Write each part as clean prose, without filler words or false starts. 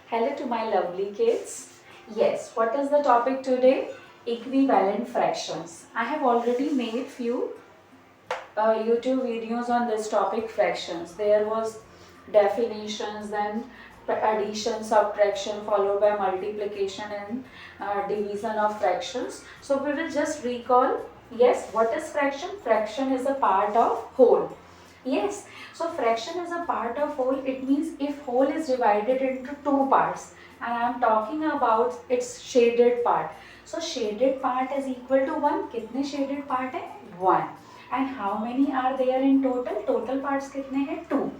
Hello to my lovely kids. Yes, what is the topic today? Equivalent fractions. I have already made few YouTube videos on this topic, fractions. There was definitions, then addition, subtraction, followed by multiplication and division of fractions. So we will just recall. Yes, what is fraction? Fraction is a part of whole. Yes, so fraction is a part of whole. It means if whole is divided into two parts, and I am talking about its shaded part. So shaded part is equal to 1. कितने shaded part है? 1. And how many are there in total? Total parts कितने हैं? 2.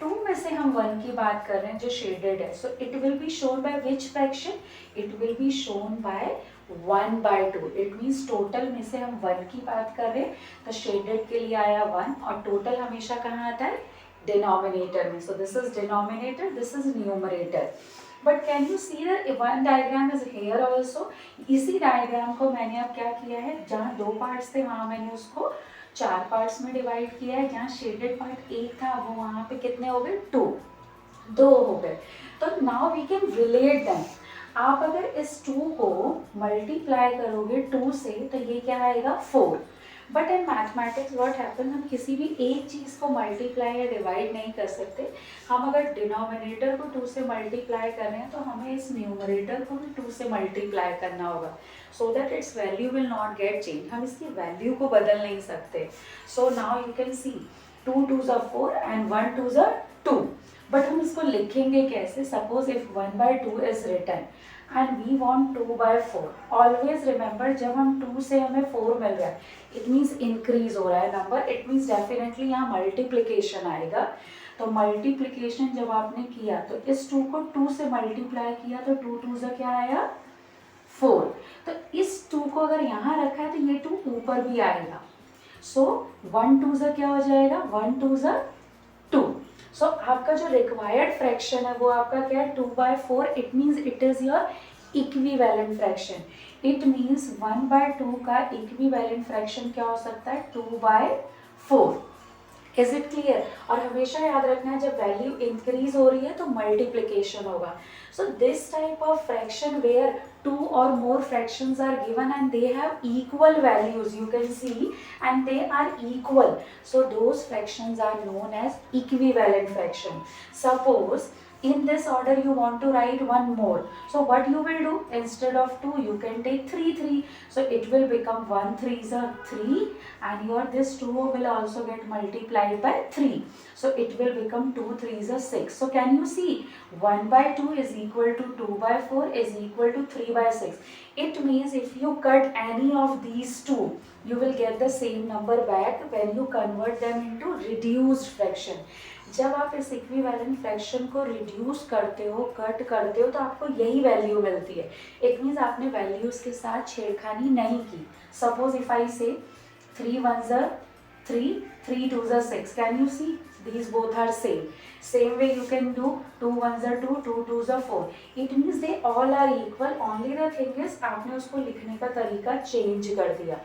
2 में से हम 1 की बात कर रहे हैं जो shaded है. So it will be shown by which fraction? It will be shown by 1/2. It means total में से हम 1 की बात कर रहे हैं, तो shaded के लिए आया 1 और total हमेशा कहाँ आता है? Denominator में. So this is denominator, this is numerator. But can you see that one diagram is here also? इसी diagram को मैंने अब क्या किया है, जहाँ 2 parts थे वहाँ मैंने उसको 4 parts में divide किया है. जहाँ shaded part 1 था वो वहाँ पे कितने हो गए? 2. 2 हो गए. तो now we can relate them. आप अगर इस 2 को मल्टीप्लाई करोगे 2 से तो ये क्या आएगा? 4. But in mathematics what happen, हम किसी भी एक चीज़ को मल्टीप्लाई या डिवाइड नहीं कर सकते. हम अगर डिनोमिनेटर को 2 से मल्टीप्लाई कर रहे हैं तो हमें इस न्यूमरेटर को भी 2 से मल्टीप्लाई करना होगा, so that its value will not get change. हम इसकी वैल्यू को बदल नहीं सकते. So now you can see 2 2s are 4 and 1 2s are 2. But हम इसको लिखेंगे कैसे? Suppose if 1/2 is written and we want 2/4. Always remember जब हम 2 से हमें 4 मिल रहा है, it means increase हो रहा है नंबर, it means definitely यहाँ multiplication आएगा. तो multiplication जब आपने किया तो इस 2 को 2 से multiply किया तो 2 2 से क्या आया? 4. तो इस 2 को अगर यहाँ रखा है तो ये 2 ऊपर भी आएगा. सो 1 2 से क्या हो जाएगा? 1 2 से 2. सो आपका जो रिक्वायर्ड फ्रैक्शन है वो आपका क्या है? 2/4. It means it is your equivalent fraction. It means 1/2 का इक्विवेलेंट फ्रैक्शन क्या हो सकता है? 2/4. Is it clear? और हमेशा याद रखना है जब वैल्यू इंक्रीज हो रही है तो मल्टीप्लीकेशन होगा. So this type of fraction where two or more fractions are given and they have equal values, you can see, and they are equal, so those fractions are known as equivalent fraction. Suppose in this order you want to write one more, so what you will do? Instead of 2 you can take 3 3, so it will become 1 3 is a 3 and your this 2 will also get multiplied by 3, so it will become 2 3 is a 6. So can you see 1/2 is equal to 2/4 is equal to 3/6. It means if you cut any of these two you will get the same number back when you convert them into reduced fraction. जब आप इस equivalent fraction को reduce करते हो, cut करते हो, तो आपको यही वैल्यू मिलती है. इट मीन्स आपने वैल्यूज के साथ छेड़खानी नहीं की. सपोज इफ आई से 3 1s are 3 3 2s are 6. Can you see these both are same way you can do 2 1s are 2 2 2s are 4. it means they all are equal, only the thing is आपने उसको लिखने का तरीका change कर दिया.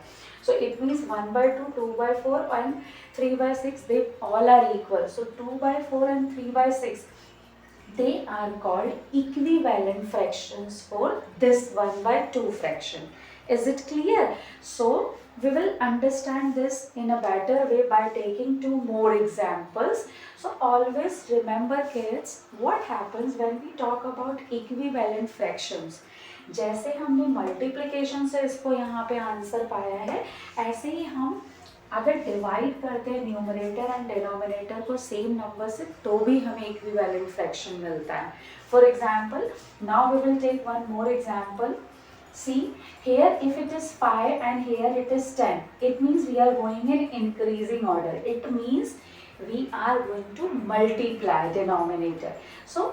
So it means 1/2 2/4 and 3/6 they all are equal. So 2/4 and 3/6 they are called equivalent fractions for this 1/2 fraction. Is it clear? So we will understand this in a better way by taking 2 more examples. So always remember kids, what happens when we talk about equivalent fractions. जैसे हमने multiplication से इसको यहाँ पे answer पाया है, ऐसे ही हम अगर डिवाइड करते हैं न्यूमरेटर एंड डिनोमिनेटर को सेम नंबर से तो भी हमें इक्विवेलेंट फ्रैक्शन मिलता है. For example now we will take one more example. See here if it is 5 and here it is 10, it means we are going in increasing order. It means we are going to multiply denominator. So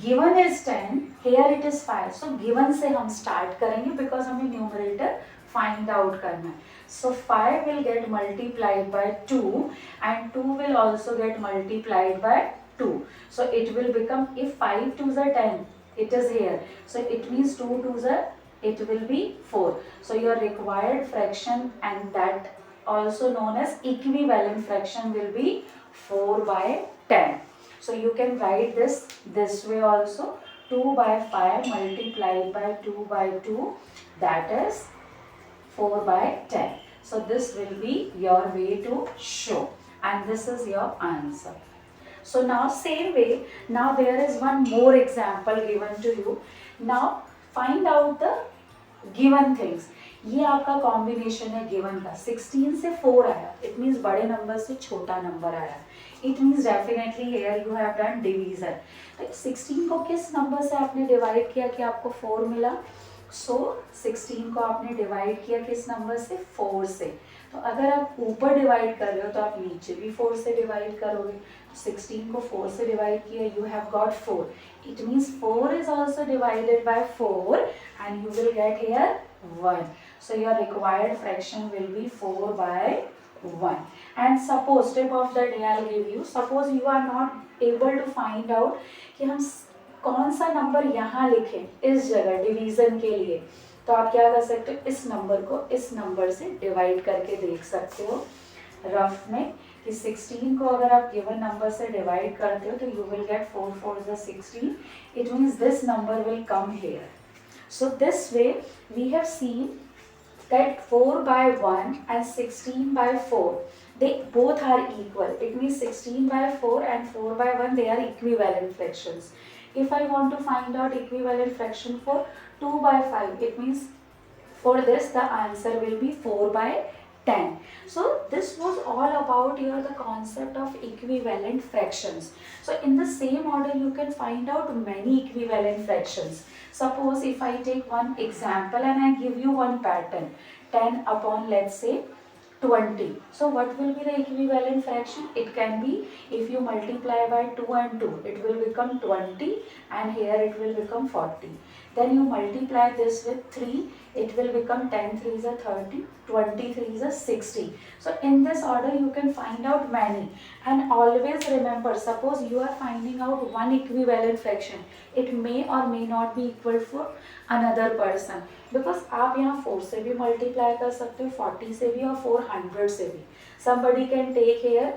given is 10, here it is 5, so given से हम start करेंगे because हमें numerator find out करना है. So 5 will get multiplied by 2 and 2 will also get multiplied by 2. So it will become, if 5 2s are 10, it is here, so it means 2 2s are, it will be 4. So your required fraction and that also known as equivalent fraction will be 4/10. So you can write this way also. 2 by 5 multiplied by 2 by 2, that is 4 by 10. So this will be your way to show, and this is your answer. So now same way, now there is one more example given to you. Now find out the given things. ये आपका combination है given का. 16 से 4 आया, it means बड़े number से छोटा number आया. It means definitely here you have done division. तो 16 को किस नंबर से आपने डिवाइड किया कि आपको 4 मिला? सो 16 को आपने डिवाइड किया किस नंबर से? 4 से. तो अगर आप ऊपर डिवाइड कर रहे हो तो आप नीचे भी 4 से डिवाइड करोगे. 16 को 4 से डिवाइड किया, you have got 4. It means 4 is also divided by 4 and you will get here 1. So your required fraction will be 4 by 1. And suppose tip of the day I'll give you, suppose you are not able to find out कि हम कौन सा number यहाँ लिखें इस जगह division के लिए, तो आप क्या कर सकते हो? इस नंबर को इस नंबर से डिवाइड करके देख सकते हो रफ में कि 16 को अगर आप गिवन नंबर से डिवाइड करते हो तो you will get 4 4 is 16. It means this number will come here. So this way we have seen that 4 by 1 and 16 by 4, they both are equal. It means 16 by 4 and 4 by 1, they are equivalent fractions. If I want to find out equivalent fraction for 2 by 5, it means for this the answer will be 4 by 10. So this was all about here the concept of equivalent fractions. So in the same order you can find out many equivalent fractions. Suppose if I take one example and I give you one pattern, 10 upon let's say 20. So what will be the equivalent fraction? It can be, if you multiply by 2 and 2, it will become 20 and here it will become 40. Then you multiply this with 3, it will become 10 3s are 30, 20 3s are 60. So in this order you can find out many. And always remember, suppose you are finding out one equivalent fraction, it may or may not be equal for another person, because आप यहाँ 4 से भी multiply कर सकते हो, 40 से भी और 400 से भी. Somebody can take here,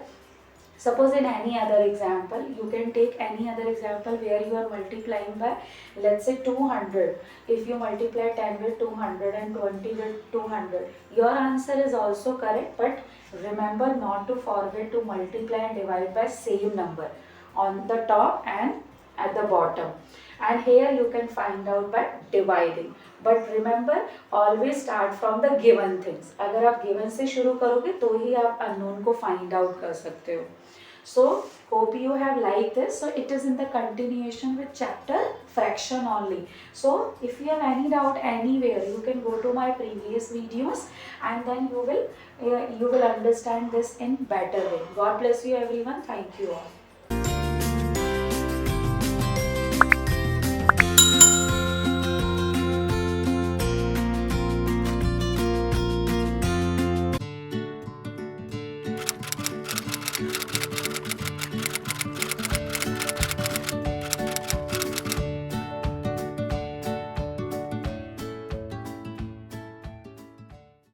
suppose in any other example, you can take any other example where you are multiplying by let's say 200. If you multiply 10 with 200 and 20 with 200, your answer is also correct, but remember not to forget to multiply and divide by same number on the top and at the bottom. And here you can find out by dividing. But remember, always start from the given things. अगर आप given से शुरू करोगे तो ही आप unknown को find out कर सकते हो. So hope you have liked this. So it is in the continuation with chapter fraction only. So if you have any doubt anywhere, you can go to my previous videos and then you will understand this in better way. God bless you everyone. Thank you all.